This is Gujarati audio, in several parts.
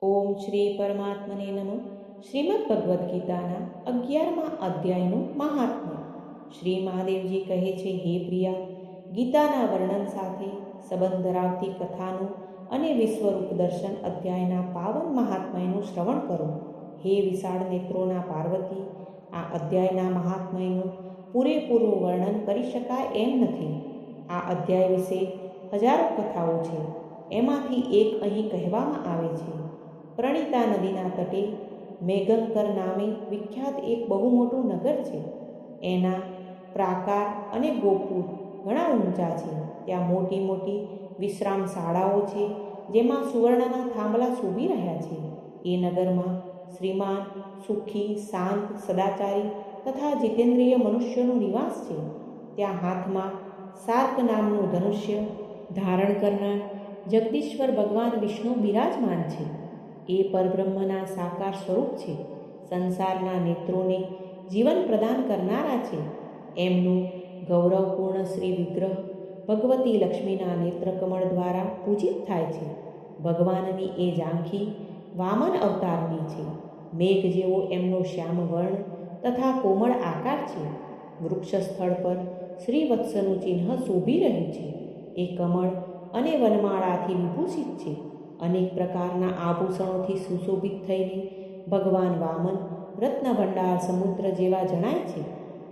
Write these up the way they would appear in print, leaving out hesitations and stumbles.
ઓમ શ્રી પરમાત્મને નમઃ. શ્રીમદ ભગવદ્ ગીતાના 11મા અધ્યાયનું મહાત્મ્ય. શ્રી મહાદેવજી કહે છે, હે પ્રિયા, ગીતાના વર્ણન સાથે સંબંધ ધરાવતી કથાનું અને વિશ્વરૂપ દર્શન અધ્યાયના પાવન મહાત્મ્યનું શ્રવણ કરો. હે વિશાળ નેત્રોના પાર્વતી, આ અધ્યાયના મહાત્મ્યનું પૂરેપૂરું વર્ણન કરી શકાય એમ નથી. આ અધ્યાય વિશે હજારો કથાઓ છે. એમાંથી એક અહીં કહેવામાં આવે છે. પ્રણીતા નદીના તટે મેઘંકર નામે વિખ્યાત એક બહુ મોટું નગર છે. એના પ્રાકાર અને ગોપુર ઘણા ઊંચા છે. ત્યાં મોટી મોટી વિશ્રામ શાળાઓ છે, જેમાં સુવર્ણના થાંભલા શોભી રહ્યા છે. એ નગરમાં શ્રીમાન, સુખી, શાંત, સદાચારી તથા જીતેન્દ્રિય મનુષ્યનો નિવાસ છે. ત્યાં હાથમાં સાર્ક નામનું ધનુષ્ય ધારણ કરનાર જગદીશ્વર ભગવાન વિષ્ણુ બિરાજમાન છે. એ પરબ્રહ્મના સાકાર સ્વરૂપ છે. સંસારના નેત્રોને જીવન પ્રદાન કરનારા છે. એમનું ગૌરવપૂર્ણ શ્રી વિગ્રહ ભગવતી લક્ષ્મીના નેત્રકમળ દ્વારા પૂજિત થાય છે. ભગવાનની એ ઝાંખી વામન અવતારની છે. મેઘ જેવો એમનો શ્યામ વર્ણ તથા કોમળ આકાર છે. વૃક્ષ સ્થળ પર શ્રીવત્સનું ચિહ્ન શોભી રહ્યું છે. એ કમળ અને વનમાળાથી વિભૂષિત છે. અનેક પ્રકારના આભૂષણોથી સુશોભિત થઈને ભગવાન વામન રત્નભંડાર સમુદ્ર જેવા જણાય છે.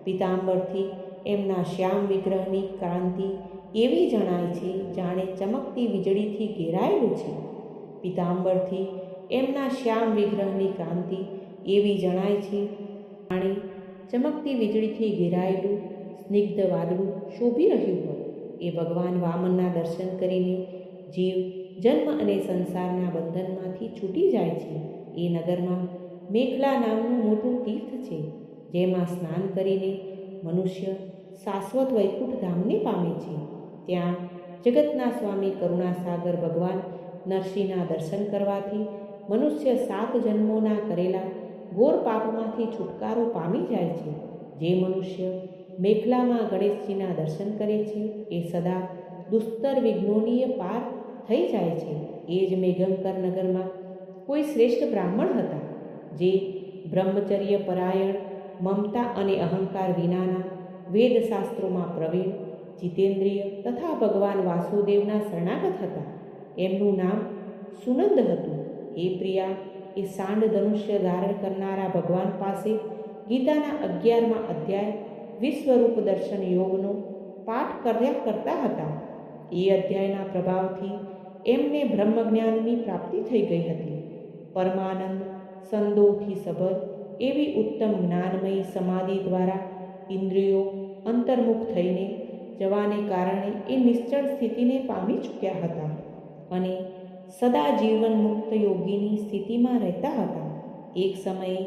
પીતાંબરથી એમના શ્યામ વિગ્રહની કાંતિ એવી જણાય છે, જાણે ચમકતી વીજળીથી ઘેરાયેલું છે. પીતાંબરથી એમના શ્યામ વિગ્રહની કાંતિ એવી જણાય છે, જાણે ચમકતી વીજળીથી ઘેરાયેલું સ્નિગ્ધ વાદળું શોભી રહ્યું હોય. એ ભગવાન વામનના દર્શન કરીને જીવ જન્મ અને સંસારના બંધનમાંથી છૂટી જાય છે. એ નગરમાં મેખલા નામનું મોટું તીર્થ છે, જેમાં સ્નાન કરીને મનુષ્ય શાશ્વત વૈકુંઠ ધામને પામે છે. ત્યાં જગતના સ્વામી કરુણાસાગર ભગવાન નરસિંહના દર્શન કરવાથી મનુષ્ય 7 જન્મોના કરેલા ઘોર પાપમાંથી છુટકારો પામી જાય છે. જે મનુષ્ય મેખલામાં ગણેશજીના દર્શન કરે છે, એ સદા દુસ્તર વિઘ્નોની પાર થઈ જાય છે. એ જ મેઘંકર નગરમાં કોઈ શ્રેષ્ઠ બ્રાહ્મણ હતા, જે બ્રહ્મચર્ય પરાયણ, મમતા અને અહંકાર વિનાના, વેદશાસ્ત્રોમાં પ્રવીણ, જીતેન્દ્રિય તથા ભગવાન વાસુદેવના શરણાગત હતા. એમનું નામ સુનંદ હતું. હે પ્રિયા, એ સાંડ ધનુષ્ય ધારણ કરનારા ભગવાન પાસે ગીતાના 11મા અધ્યાય વિશ્વરૂપ દર્શન યોગનો પાઠ કર્યા કરતા હતા. એ અધ્યાયના પ્રભાવથી એમને બ્રહ્મજ્ઞાનની પ્રાપ્તિ થઈ ગઈ હતી. પરમાનંદ સંદોથી સભર એવી ઉત્તમ જ્ઞાનમયી સમાધિ દ્વારા ઇન્દ્રિયો અંતર્મુખ થઈને જવાને કારણે એ નિશ્ચળ સ્થિતિને પામી ચૂક્યા હતા અને સદા જીવન મુક્ત યોગીની સ્થિતિમાં રહેતા હતા. એક સમયે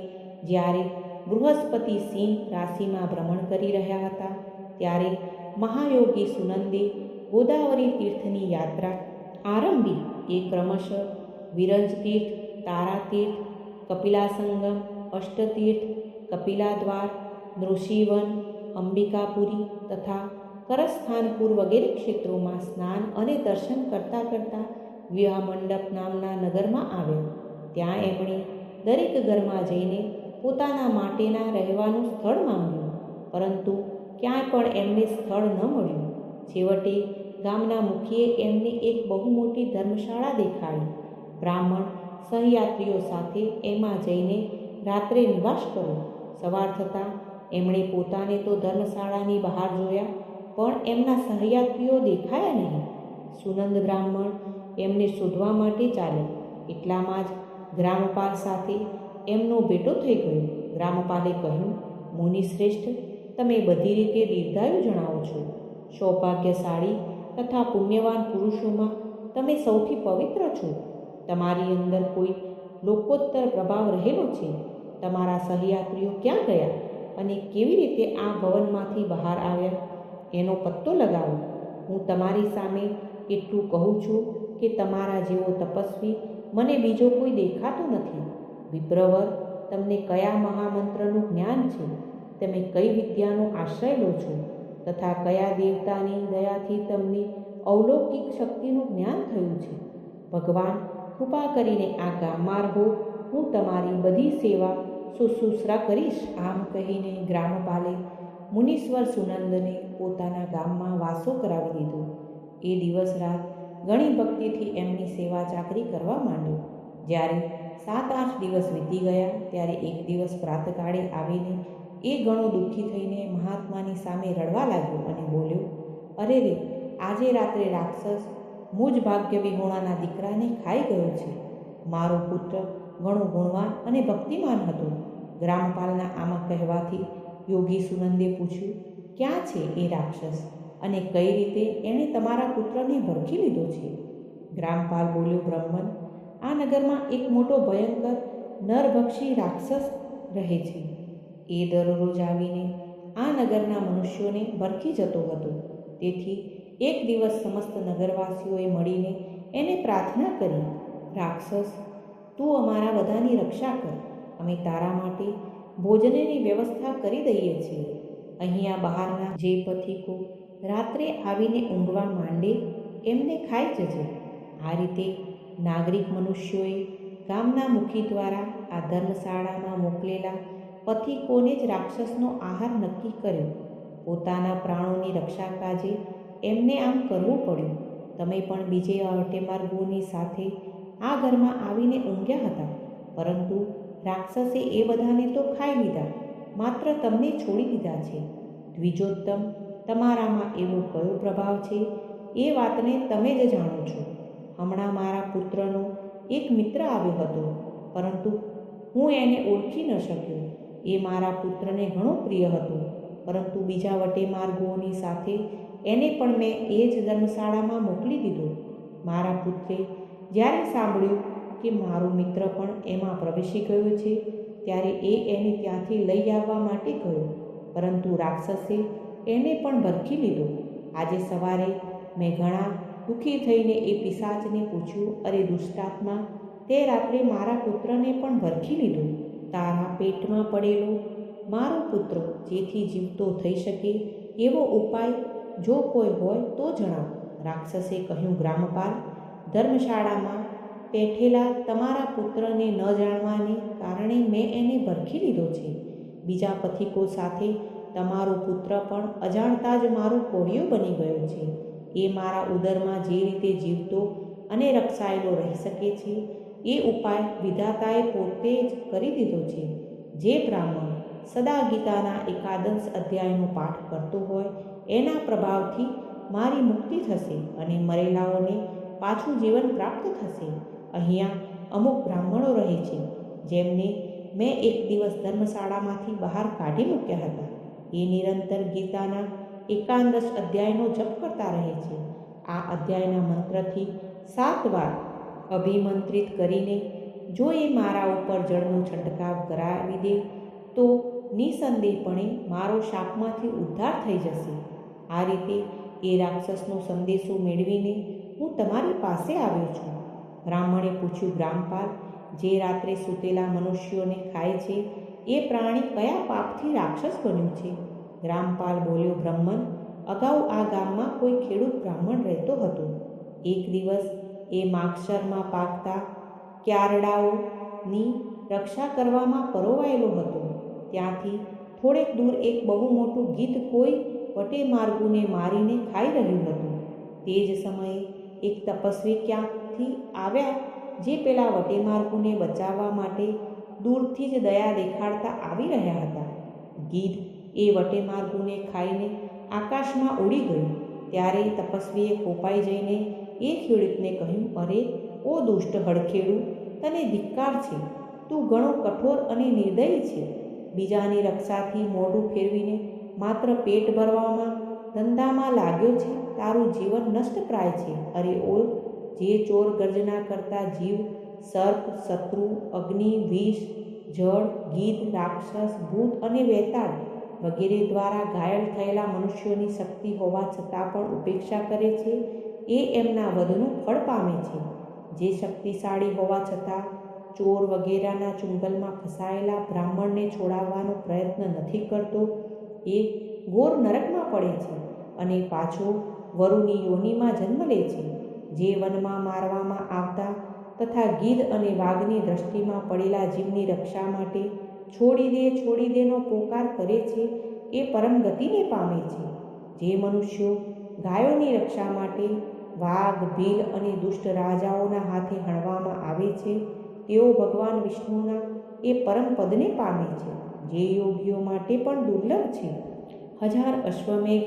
જ્યારે બૃહસ્પતિ સિંહ રાશિમાં ભ્રમણ કરી રહ્યા હતા, ત્યારે મહાયોગી સુનંદે ગોદાવરી તીર્થની યાત્રા આરંભી. એ ક્રમશઃ વિરંજ તીર્થ, તારા તીર્થ, કપિલાસંગમ, અષ્ટતીર્થ, કપિલાદ્વાર, નૃષિવન, અંબિકાપુરી તથા કરસ્થાનપુર વગેરે ક્ષેત્રોમાં સ્નાન અને દર્શન કરતાં કરતાં વિવાહ મંડપ નામના નગરમાં આવ્યા. ત્યાં એમણે દરેક ઘરમાં જઈને પોતાના માટેના રહેવાનું સ્થળ માંગ્યું, પરંતુ ક્યાંય પણ એમને સ્થળ ન મળ્યું. છેવટે ગામના મુખીએ એમને એક બહુ મોટી ધર્મશાળા દેખાડી. બ્રાહ્મણ સહયાત્રીઓ સાથે એમાં જઈને રાત્રે નિવાસ કર્યો. સવાર થતાં એમણે પોતાને તો ધર્મશાળાની બહાર જોયા, પણ એમના સહયાત્રીઓ દેખાયા નહીં. સુનંદ બ્રાહ્મણ એમને શોધવા માટે ચાલ્યા. એટલામાં જ ગ્રામપાલ સાથે એમનો ભેટો થઈ ગયો. ગ્રામપાલે કહ્યું, મુનિશ્રેષ્ઠ, તમે બધી રીતે દીર્ઘાયુ જણાવો છો. સૌભાગ્યશાળી તથા પુણ્યવાન પુરુષોમાં તમે સૌથી પવિત્ર છો. તમારી અંદર કોઈ લોકોત્તર પ્રભાવ રહેલો છે. તમારા સહયાત્રીઓ ક્યાં ગયા અને કેવી રીતે આ ભવનમાંથી બહાર આવ્યા, એનો પત્તો લગાવો. હું તમારી સામે એટલું કહું છું કે તમારા જેવો તપસ્વી મને બીજો કોઈ દેખાતો નથી. વિપ્રવર, તમને કયા મહામંત્રનું જ્ઞાન છે? તમે કઈ વિદ્યાનો આશ્રય લો છો તથા કયા દેવતાની દયાથી તમને અવલૌકિક શક્તિનું જ્ઞાન થયું છે? ભગવાન કૃપા કરીને આ ગામમાં રહો, હું તમારી બધી સેવા શુશ્રૂષા કરીશ. આમ કહીને ગ્રામપાલે મુનીશ્વર સુનંદને પોતાના ગામમાં વાસો કરાવી દીધો. એ દિવસ રાત ઘણી ભક્તિથી એમની સેવા ચાકરી કરવા માંડ્યો. જ્યારે 7-8 દિવસ વીતી ગયા ત્યારે એક દિવસ પ્રાતકાળે આવીને એ ઘણો દુઃખી થઈને મહાત્માની સામે રડવા લાગ્યો અને બોલ્યો, અરે રે, આજે રાત્રે રાક્ષસ મુજ ભાગ્ય વિહોણાના દીકરાને ખાઈ ગયો છે. મારો પુત્ર ઘણો ગુણવાન અને ભક્તિમાન હતો. ગ્રામપાલના આમાં કહેવાથી યોગી સુનંદે પૂછ્યું, ક્યાં છે એ રાક્ષસ અને કઈ રીતે એણે તમારા પુત્રને ભરખી લીધો છે? ગ્રામપાલ બોલ્યો, બ્રહ્મન, આ નગરમાં એક મોટો ભયંકર નરભક્ષી રાક્ષસ રહે છે. એ દરરોજ આવીને આ નગરના મનુષ્યોને ભરખી જતો હતો. તેથી એક દિવસ સમસ્ત નગરવાસીઓએ મળીને એને પ્રાર્થના કરી, રાક્ષસ, તું અમારા બધાની રક્ષા કર. અમે તારા માટે ભોજનની વ્યવસ્થા કરી દઈએ છીએ. અહીંયા બહારના જે પથિકો રાત્રે આવીને ઊંઘવા માંડે એમને ખાઈ જજે. આ રીતે નાગરિક મનુષ્યોએ ગામના મુખી દ્વારા આ ધર્મશાળામાં મોકલેલા પથિકોને જ રાક્ષસનો આહાર નક્કી કર્યો. પોતાના પ્રાણોની રક્ષા કાજે એમને આમ કરવું પડ્યું. તમે પણ બીજે વટેમાર્ગોની સાથે આ ઘરમાં આવીને ઊંઘ્યા હતા, પરંતુ રાક્ષસે એ બધાને તો ખાઈ લીધા, માત્ર તમને છોડી દીધા છે. દ્વિજોત્તમ, તમારામાં એવો કયો પ્રભાવ છે એ વાતને તમે જ જાણો છો. હમણાં મારા પુત્રનો એક મિત્ર આવ્યો હતો, પરંતુ હું એને ઓળખી ન શક્યો. એ મારા પુત્રને ઘણો પ્રિય હતો, પરંતુ બીજા વટેમાર્ગોની સાથે એને પણ મેં એ જ ધર્મશાળામાં મોકલી દીધો. મારા પુત્રે જ્યારે સાંભળ્યું કે મારો મિત્ર પણ એમાં પ્રવેશી ગયો છે, ત્યારે એ એને ત્યાંથી લઈ આવવા માટે ગયો, પરંતુ રાક્ષસે એને પણ ભરખી લીધો. આજે સવારે મેં ઘણા દુઃખી થઈને એ પિશાચને પૂછ્યું, અરે દુષ્ટાત્મા, તે રાત્રે મારા પુત્રને પણ ભરખી લીધો. તારા પેટમાં પડેલો મારો પુત્ર જેથી જીવતો થઈ શકે એવો ઉપાય જો કોઈ હોય તો જણાવ. રાક્ષસે કહ્યું, ગ્રામપાલ, ધર્મશાળામાં બેઠેલા તમારા પુત્રને ન જાણવાને કારણે મેં એને ભરખી લીધો છે. બીજા પથિકો સાથે તમારો પુત્ર પણ અજાણતા જ મારો કોળિયો બની ગયો છે. એ મારા ઉદરમાં જે રીતે જીવતો અને રક્ષાયેલો રહી શકે છે એ ઉપાય વિધાતાએ પોતે જ કરી દીધો છે. જે બ્રાહ્મણ સદા ગીતાના એકાદશ અધ્યાયનો પાઠ કરતો હોય એના પ્રભાવથી મારી મુક્તિ થશે અને મરેલાઓને પાછું જીવન પ્રાપ્ત થશે. અહીંયા અમુક બ્રાહ્મણો રહે છે જેમને મેં એક દિવસ ધર્મશાળામાંથી બહાર કાઢી મૂક્યા હતા. એ નિરંતર ગીતાના એકાદશ અધ્યાયનો જપ કરતા રહે છે. આ અધ્યાયના મંત્રથી 7 વાર અભિમંત્રિત કરીને જો એ મારા ઉપર જળનો છંટકાવ કરાવી દે તો નિસંદેહપણે મારો શાપમાંથી ઉદ્ધાર થઈ જશે. આ રીતે એ રાક્ષસનો સંદેશો મેળવીને હું તમારી પાસે આવ્યો છું. બ્રાહ્મણે પૂછ્યું, ગ્રામપાલ, જે રાત્રે સૂતેલા મનુષ્યોને ખાય છે એ પ્રાણી કયા પાપથી રાક્ષસ બન્યું છે? ગ્રામપાલ બોલ્યો, બ્રહ્મન, અગાઉ આ ગામમાં કોઈ ખેડૂત બ્રાહ્મણ રહેતો હતો. એક દિવસ એ માગશરમાં પાકતા ક્યારડાઓની રક્ષા કરવામાં પરોવાયેલો હતો. ત્યાંથી થોડેક દૂર એક બહુ મોટું ગીધ કોઈ વટેમાર્ગુને મારીને ખાઈ રહ્યું હતું. તે જ સમયે એક તપસ્વી ક્યાંકથી આવ્યા જે પેલા વટેમાર્ગુને બચાવવા માટે દૂરથી જ દયા દેખાડતા આવી રહ્યા હતા. ગીધ એ વટેમાર્ગુને ખાઈને આકાશમાં ઉડી ગયું. ત્યારે તપસ્વીએ કોપાઈ જઈને એ ખેડૂતને કહ્યું, અરે ઓ દુષ્ટ હડખેડું, તને ધિક્કાર છે. તું ઘણો કઠોર અને નિર્દયી છે. બીજાની રક્ષાથી મોઢું ફેરવીને માત્ર પેટ ભરવામાં ધંધામાં લાગ્યો છે. તારું જીવન નષ્ટપ્રાય છે. અરે ઓ જે ચોર ગર્જના કરતા જીવ, સર્પ, શત્રુ, અગ્નિ, વિષ, જળ, ગીધ, રાક્ષસ, ભૂત અને વેતાળ વગેરે દ્વારા ઘાયલ થયેલા મનુષ્યોની શક્તિ હોવા છતાં પણ ઉપેક્ષા કરે છે, એ એમના વધનું ફળ પામે છે. જે શક્તિશાળી હોવા છતાં ચોર વગેરેના ચુંગલમાં ફસાયેલા બ્રાહ્મણને છોડાવવાનો પ્રયત્ન નથી કરતો, એ ઘોર નરકમાં પડે છે અને પાછો વરુની યોનિમાં જન્મ લે છે. જે વનમાં મારવામાં આવતા તથા ગીધ અને વાઘની દ્રષ્ટિમાં પડેલા જીવની રક્ષા માટે છોડી દેનો પોકાર કરે છે એ પરમ ગતિને પામે છે. જે મનુષ્યો ગાયોની રક્ષા માટે વાઘ, ભીલ અને દુષ્ટ રાજાઓના હાથે હણવામાં આવે છે તેઓ ભગવાન વિષ્ણુના એ પરમ પદને પામે છે, જે યોગીઓ માટે પણ દુર્લભ છે. 1000 અશ્વમેઘ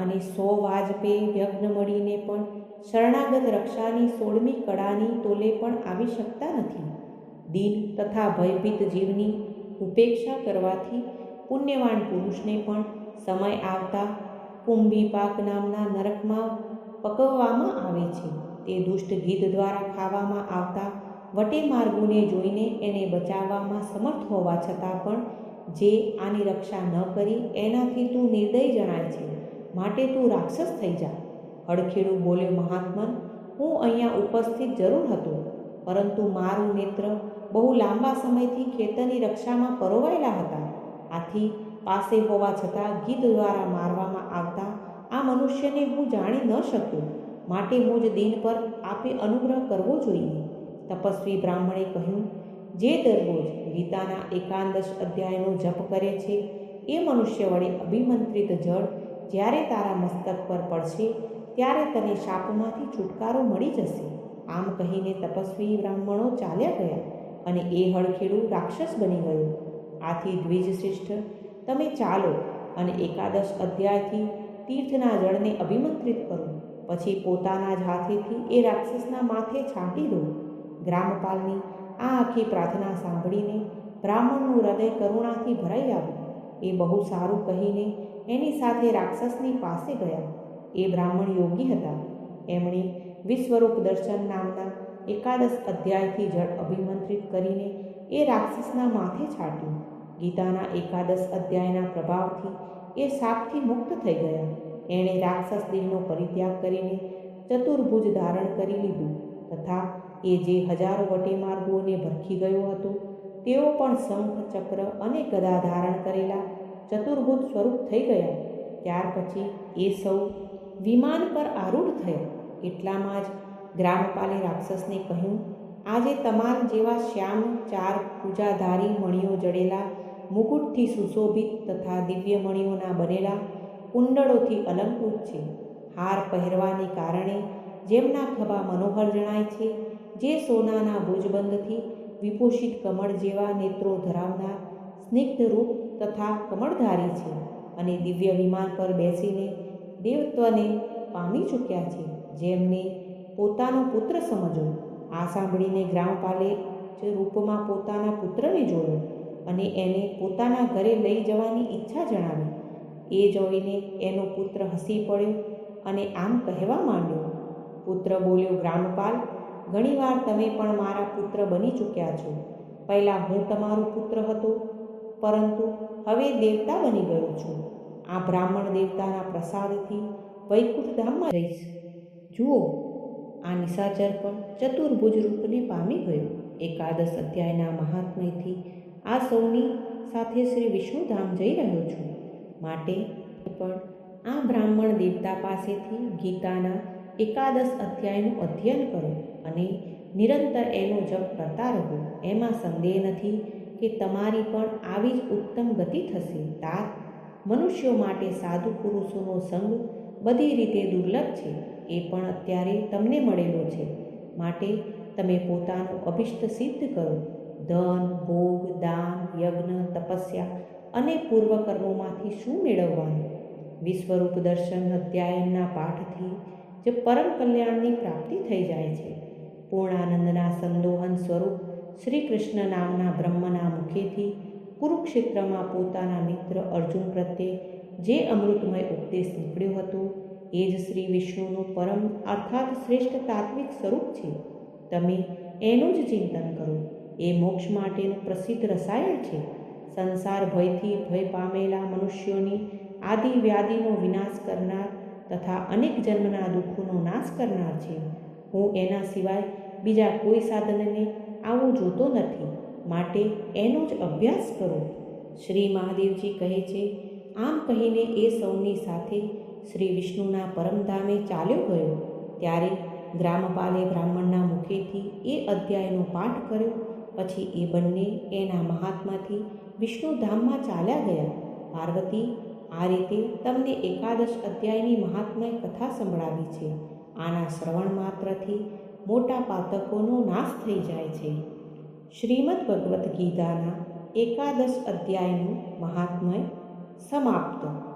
અને 100 વાજપેયી યજ્ઞ મળીને પણ શરણાગત રક્ષાની 16મી કળાની તોલે પણ આવી શકતા નથી. દીન તથા ભયભીત જીવની ઉપેક્ષા કરવાથી પુણ્યવાન પુરુષને પણ સમય આવતા કુંભીપાક નામના નરકમાં પકવવામાં આવે છે. તે દુષ્ટ ગીધ દ્વારા ખાવામાં આવતા વટેમાર્ગુને જોઈને એને બચાવવામાં સમર્થ હોવા છતાં પણ જે આની રક્ષા ન કરી એનાથી તું નિર્દય જણાય છે, માટે તું રાક્ષસ થઈ જા. હડખેડું બોલ્યો, મહાત્મન, હું અહીંયા ઉપસ્થિત જરૂર હતો, પરંતુ મારું નેત્ર બહુ લાંબા સમયથી ખેતરની રક્ષામાં પરોવાયેલા હતા. આથી પાસે હોવા છતાં ગીધ દ્વારા મારવામાં આવતા આ મનુષ્યને હું જાણી ન શક્યો, માટે મુજ દીન પર આપે અનુગ્રહ કરવો જોઈએ. તપસ્વી બ્રાહ્મણે કહ્યું, જે દરરોજ ગીતાના 51 અધ્યાયનો જપ કરે છે એ મનુષ્ય વડે અભિમંત્રિત જળ જ્યારે તારા મસ્તક પર પડશે ત્યારે તને શાપમાંથી છુટકારો મળી જશે. આમ કહીને તપસ્વી બ્રાહ્મણો ચાલ્યા ગયા અને એ હળખેડું રાક્ષસ બની ગયું. આથી દ્વિજશ્રેષ્ઠ, તમે ચાલો અને 51 અધ્યાયથી તીર્થના જળને અભિમંત્રિત કરો, પછી પોતાના જ હાથેથી એ રાક્ષસના માથે છાંટી દો. ગ્રામપાલની આ આખી પ્રાર્થના સાંભળીને બ્રાહ્મણનું હૃદય કરુણાથી ભરાઈ આવ્યું. એ બહુ સારું કહીને એની સાથે રાક્ષસની પાસે ગયા. એ બ્રાહ્મણ યોગી હતા. એમણે વિશ્વરૂપ દર્શન નામના 51 અધ્યાયથી જળ અભિમંત્રિત કરીને એ રાક્ષસના માથે છાંટ્યું. ગીતાના 51 અધ્યાયના પ્રભાવથી એ શાપથી મુક્ત થઈ ગયા. એણે રાક્ષસ દેહનો પરિત્યાગ કરીને ચતુર્ભુજ ધારણ કરી લીધું તથા એ જે હજારો વટેમાર્ગોને ભરખી ગયો હતો તેઓ પણ શંખ, ચક્ર અને ગદા ધારણ કરેલા ચતુર્ભુજ સ્વરૂપ થઈ ગયા. ત્યાર પછી એ સૌ વિમાન પર આરૂઢ થયા. એટલામાં જ ગ્રામપાલે રાક્ષસને કહ્યું, આજે તમાર જેવા શ્યામ 4 પૂજાધારી મણીઓ જડેલા મુકુટથી સુશોભિત તથા દિવ્ય મણીઓના બનેલા કુંડળોથી અલંકૃત છે. હાર પહેરવાને કારણે જેમના ખભા મનોહર જણાય છે, જે સોનાના ભુજબંધથી વિભૂષિત કમળ જેવા નેત્રો ધરાવનાર સ્નિગ્ધ રૂપ તથા કમળધારી છે અને દિવ્ય વિમાન પર બેસીને દેવત્વને પામી ચૂક્યા છે, જેમને પોતાનો પુત્ર સમજો. આ સાંભળીને ગ્રામપાલે જ રૂપમાં પોતાના પુત્રને જોયો અને એને પોતાના ઘરે લઈ જવાની ઈચ્છા જણાવી. એ જોઈને એનો પુત્ર હસી પડ્યો અને આમ કહેવા માંડ્યો. પુત્ર બોલ્યો, ગ્રામપાલ, ઘણીવાર તમે પણ મારા પુત્ર બની ચૂક્યા છો. પહેલાં હું તમારો પુત્ર હતો, પરંતુ હવે દેવતા બની ગયો છું. આ બ્રાહ્મણ દેવતાના પ્રસાદથી વૈકુંઠ ધામમાં રહીશ. જુઓ, આ નિશાચર પણ ચતુર્ભુજ રૂપને પામી ગયો. 51 અધ્યાયના મહાત્મ્યથી આ સૌની સાથે શ્રી વિષ્ણુધામ જઈ રહ્યો છું. માટે પણ આ બ્રાહ્મણ દેવતા પાસેથી ગીતાના 51 અધ્યાયનું અધ્યયન કરો અને નિરંતર એનો જપ કરતા રહો. એમાં સંદેહ નથી કે તમારી પણ આવી જ ઉત્તમ ગતિ થશે. તાત મનુષ્યો માટે સાધુ પુરુષોનો સંગ બધી રીતે દુર્લભ છે, એ પણ અત્યારે તમને મળેલો છે. માટે તમે પોતાનું અભિષ્ટ સિદ્ધ કરો. ધન, ભોગ, દાન, યજ્ઞ, તપસ્યા અને પૂર્વકર્મોમાંથી શું મેળવવાનું? વિશ્વરૂપ દર્શન અધ્યાયનના પાઠથી જ પરમ કલ્યાણની પ્રાપ્તિ થઈ જાય છે. પૂર્ણાનંદના સંદોહન સ્વરૂપ શ્રી કૃષ્ણ નામના બ્રહ્મના મુખેથી કુરુક્ષેત્રમાં પોતાના મિત્ર અર્જુન પ્રત્યે જે અમૃતમય ઉપદેશ નીકળ્યો હતો એ જ શ્રી વિષ્ણુનું પરમ અર્થાત શ્રેષ્ઠ તાત્વિક સ્વરૂપ છે. તમે એનું જ ચિંતન કરો. એ મોક્ષ માટેનું પ્રસિદ્ધ રસાયણ છે. સંસાર ભયથી ભય પામેલા મનુષ્યોની આદિ વ્યાધિનો વિનાશ કરનાર તથા અનેક જન્મના દુઃખોનો નાશ કરનાર છે. હું એના સિવાય બીજા કોઈ સાધનને આવું જોતો નથી, માટે એનો જ અભ્યાસ કરો. શ્રી મહાદેવજી કહે છે, આમ કહીને એ સૌની સાથે શ્રી વિષ્ણુના પરમધામે ચાલ્યો ગયો. ત્યારે ગ્રામપાલે બ્રાહ્મણના મુખેથી એ અધ્યાયનો પાઠ કર્યો. પછી એ બંને એના મહાત્માથી વિષ્ણુધામમાં ચાલ્યા ગયા. પાર્વતી, આ રીતે તમને એકાદશ અધ્યાયની મહાત્મય કથા સંભળાવી છે. આના શ્રવણ માત્રથી મોટા પાતકોનો નાશ થઈ જાય છે. શ્રીમદ ભગવદ્ ગીતાના એકાદશ અધ્યાયનું મહાત્મય સમાપ્ત.